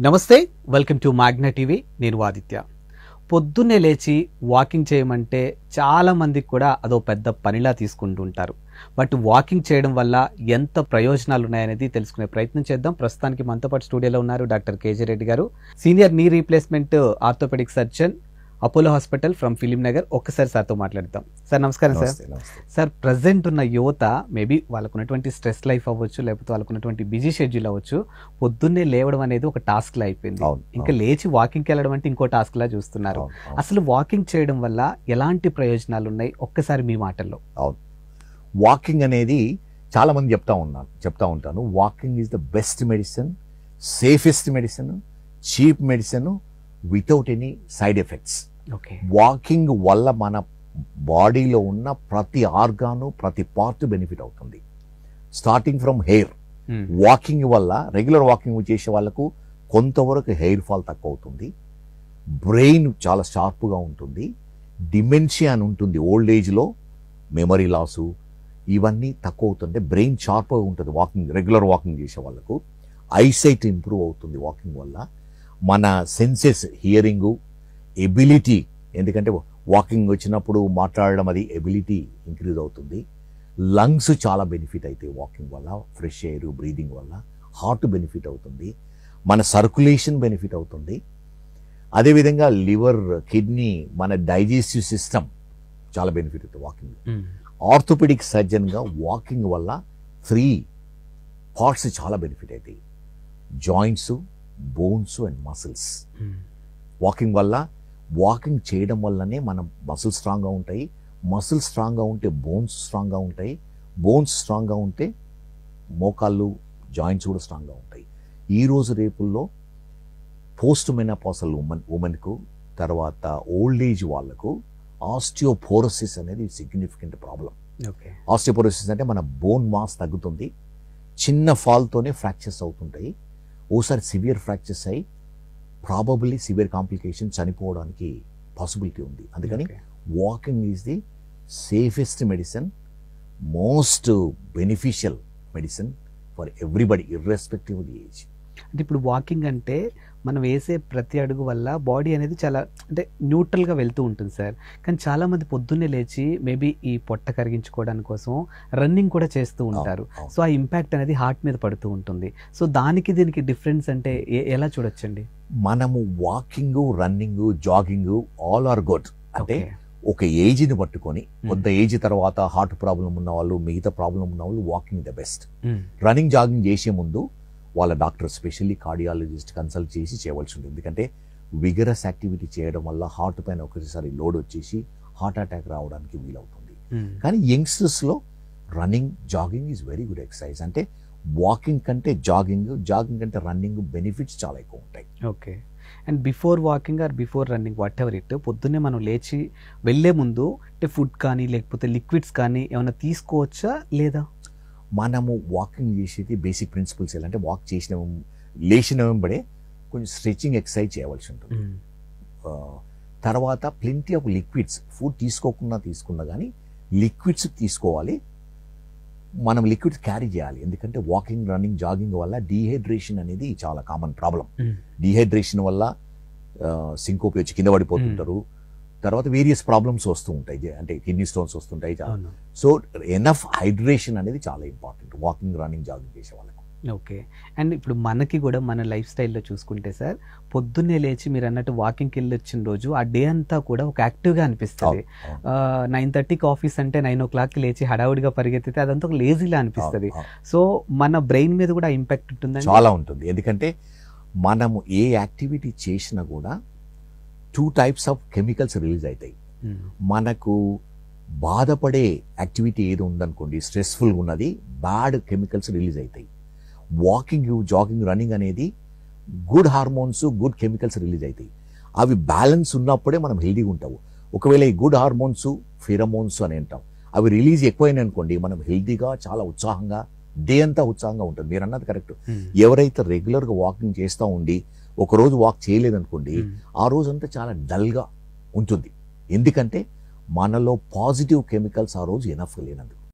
నమస్తే, welcome to మాగ్నా TV. నేను ఆదిత్య. పొద్దున్నే లేచి వాకింగ్ చేయమంటే చాలా మందికి కూడా అదో పెద్ద పనిలా తీసుకుంటూ ఉంటారు. బట్ వాకింగ్ చేయడం వల్ల ఎంత ప్రయోజనాలు ఉన్నాయనేది తెలుసుకునే ప్రయత్నం చేద్దాం. ప్రస్తుతానికి మనతో పాటు స్టూడియోలో ఉన్నారు డాక్టర్ కేజీ రెడ్డి గారు, senior knee replacement orthopaedic surgeon, Apollo hospital from Film Nagar. ఒక్కసారి సార్తో మాట్లాడతాం. సార్ నమస్కారం. సార్ ప్రజెంట్ ఉన్న యువత మేబీ వాళ్ళకున్నటువంటి స్ట్రెస్ లైఫ్ అవ్వచ్చు, లేకపోతే వాళ్ళకున్నటువంటి బిజీ షెడ్యూల్ అవ్వచ్చు, పొద్దున్నే లేవడం అనేది ఒక టాస్క్ లా అయిపోయింది. ఇంకా లేచి వాకింగ్కి వెళ్ళడం అంటే ఇంకో టాస్క్ లా చూస్తున్నారు. అసలు వాకింగ్ చేయడం వల్ల ఎలాంటి ప్రయోజనాలు ఉన్నాయి, ఒక్కసారి మీ మాటల్లో. అవును, వాకింగ్ అనేది చాలా మంది చెప్తా ఉంటాను. Walking is the best medicine, safest medicine, cheap medicine without any side effects. Walking వల్ల మన బాడీలో ఉన్న ప్రతి ఆర్గాను, ప్రతి పార్ట్ బెనిఫిట్ అవుతుంది. స్టార్టింగ్ ఫ్రమ్ హెయిర్, వాకింగ్ వల్ల రెగ్యులర్ వాకింగ్ చేసే వాళ్ళకు కొంతవరకు హెయిర్ ఫాల్ తక్కువ అవుతుంది, బ్రెయిన్ చాలా షార్ప్గా ఉంటుంది, డిమెన్షియా అని ఉంటుంది ఓల్డ్ ఏజ్లో, మెమరీ లాసు ఇవన్నీ తక్కువ అవుతుంటే బ్రెయిన్ షార్ప్గా ఉంటుంది వాకింగ్, రెగ్యులర్ వాకింగ్ చేసే వాళ్ళకు. ఐసైట్ ఇంప్రూవ్ అవుతుంది వాకింగ్ వల్ల. మన సెన్సెస్, హియరింగు, ఎబిలిటీ, ఎందుకంటే వాకింగ్ వచ్చినప్పుడు మాట్లాడడం అది ఎబిలిటీ ఇంక్రీజ్ అవుతుంది. లంగ్స్ చాలా బెనిఫిట్ అవుతాయి వాకింగ్ వల్ల, ఫ్రెష్ ఎయిర్ బ్రీదింగ్ వల్ల. హార్ట్ బెనిఫిట్ అవుతుంది, మన సర్క్యులేషన్ బెనిఫిట్ అవుతుంది. అదేవిధంగా లివర్, కిడ్నీ, మన డైజెస్టివ్ సిస్టమ్ చాలా బెనిఫిట్ అవుతుంది వాకింగ్. ఆర్థోపెడిక్ సర్జన్గా వాకింగ్ వల్ల 3 పార్ట్స్ చాలా బెనిఫిట్ అవుతాయి: joints, bones and muscles. Walking వల్ల, వాకింగ్ చేయడం వల్లనే మన మసిల్స్ స్ట్రాంగ్గా ఉంటాయి. మసిల్స్ స్ట్రాంగ్గా ఉంటే బోన్స్ స్ట్రాంగ్గా ఉంటాయి. బోన్స్ స్ట్రాంగ్గా ఉంటే మోకాళ్ళు, జాయింట్స్ కూడా స్ట్రాంగ్గా ఉంటాయి. ఈరోజు రేపుల్లో పోస్ట్ మెనోపాసల్ ఉమెన్కు, తర్వాత ఓల్డ్ ఏజ్ వాళ్ళకు ఆస్టియోపోరోసిస్ అనేది సిగ్నిఫికెంట్ ప్రాబ్లం. ఆస్టియోపోరోసిస్ అంటే మన బోన్ మాస్ తగ్గుతుంది, చిన్న ఫాల్తోనే ఫ్రాక్చర్స్ అవుతుంటాయి. ఓసారి సివియర్ ఫ్రాక్చర్స్ అయ్యి ప్రాబబ్లీ సివియర్ కాంప్లికేషన్, చనిపోవడానికి పాసిబిలిటీ ఉంది. అందుకని walking is the safest medicine, most beneficial medicine for everybody irrespective of the age. అంటే ఇప్పుడు వాకింగ్ అంటే మనం వేసే ప్రతి అడుగు వల్ల బాడీ అనేది చాలా అంటే న్యూట్రల్గా వెళ్తూ ఉంటుంది సార్. కానీ చాలామంది పొద్దున్నే లేచి మేబీ ఈ పొట్ట కరిగించుకోవడానికి కోసం రన్నింగ్ కూడా చేస్తూ ఉంటారు. సో ఆ ఇంపాక్ట్ అనేది హార్ట్ మీద పడుతూ ఉంటుంది. సో దానికి దీనికి డిఫరెన్స్ అంటే ఎలా చూడొచ్చండి? మనము walking, running, jogging all are good. అంటే ఒక ఏజ్ని పట్టుకొని, కొంత ఏజ్ తర్వాత హార్ట్ ప్రాబ్లం ఉన్న వాళ్ళు, మిగతా ప్రాబ్లం ఉన్న వాళ్ళు walking the best. Running, jogging చేసే ముందు వాళ్ళ డాక్టర్, స్పెషల్లీ కార్డియాలజిస్ట్ కన్సల్ట్ చేసి చేయవలసి ఉంటుంది. ఎందుకంటే విగరస్ యాక్టివిటీ చేయడం వల్ల హార్ట్ పైన ఒకసారి లోడ్ వచ్చేసి హార్ట్ అటాక్ రావడానికి వీలవుతుంది. కానీ యంగ్స్టర్స్లో running, jogging is very good exercise. అంటే వాకింగ్ కంటే జాగింగ్, జాగింగ్ కంటే రన్నింగ్ బెనిఫిట్స్ చాలా ఎక్కువ ఉంటాయి. Okay. And before walking or before running, whatever it, పొద్దున్నే మనం లేచి వెళ్ళే ముందు అంటే ఫుడ్ కానీ లేకపోతే లిక్విడ్స్ కానీ ఏమైనా తీసుకోవచ్చా లేదా? మనము వాకింగ్ చేసేది బేసిక్ ప్రిన్సిపల్స్ ఎలా అంటే, వాక్ లేచిన వెంబడే కొంచెం స్ట్రెచింగ్ ఎక్సర్సైజ్ చేయవలసి ఉంటుంది. తర్వాత ప్లెంటీ ఆఫ్ లిక్విడ్స్, ఫుడ్ తీసుకున్నా కానీ లిక్విడ్స్ తీసుకోవాలి. మనం లిక్విడ్స్ క్యారీ చేయాలి. ఎందుకంటే వాకింగ్, రన్నింగ్, జాగింగ్ వల్ల డీహైడ్రేషన్ అనేది చాలా కామన్ ప్రాబ్లం. డీహైడ్రేషన్ వల్ల సింకోపి వచ్చి కింద పడిపోతుంటారు. తర్వాత వేరియస్ ప్రాబ్లమ్స్ వస్తూ ఉంటాయి, అంటే కిడ్నీ స్టోన్స్ వస్తుంటాయి. సో ఎనఫ్ హైడ్రేషన్ అనేది చాలా ఇంపార్టెంట్ వాకింగ్, రన్నింగ్, జాగింగ్ చేసే వాళ్ళకు. ఓకే. అండ్ ఇప్పుడు మనకి కూడా మన లైఫ్ స్టైల్లో చూసుకుంటే సార్, పొద్దున్నే లేచి మీరు అన్నట్టు వాకింగ్కి వెళ్ళి వచ్చిన రోజు ఆ డే అంతా కూడా ఒక యాక్టివ్గా అనిపిస్తుంది. 9:30కి ఆఫీస్ అంటే 9 o'clockకి లేచి హడావుడిగా పరిగెత్తితే అదంతా ఒక లేజీలా అనిపిస్తుంది. సో మన బ్రెయిన్ మీద కూడా ఇంపాక్ట్ ఉంటుంది, చాలా ఉంటుంది. ఎందుకంటే మనము ఏ యాక్టివిటీ చేసినా కూడా 2 types ఆఫ్ కెమికల్స్ రిలీజ్ అవుతాయి. మనకు బాధపడే యాక్టివిటీ ఏది ఉందనుకోండి, స్ట్రెస్ఫుల్గా ఉన్నది, బ్యాడ్ కెమికల్స్ రిలీజ్ అవుతాయి. వాకింగ్, జాగింగ్, రన్నింగ్ అనేది good hormones, good chemicals release అవుతాయి. అవి బ్యాలెన్స్ ఉన్నప్పుడే మనం హెల్దీగా ఉంటాము. ఒకవేళ ఈ గుడ్ హార్మోన్స్, ఫిరమోన్స్ అని అంటాం, అవి రిలీజ్ ఎక్కువైనా అనుకోండి, మనం హెల్దీగా, చాలా ఉత్సాహంగా, డే అంతా ఉత్సాహంగా ఉంటుంది. మీరు అన్నది కరెక్ట్. ఎవరైతే రెగ్యులర్గా వాకింగ్ చేస్తూ ఉండి ఒకరోజు వాక్ చేయలేదనుకోండి, ఆ రోజంతా చాలా డల్గా ఉంటుంది. ఎందుకంటే మనలో పాజిటివ్ కెమికల్స్ ఆ రోజు ఎనఫ్ లేనందుకు.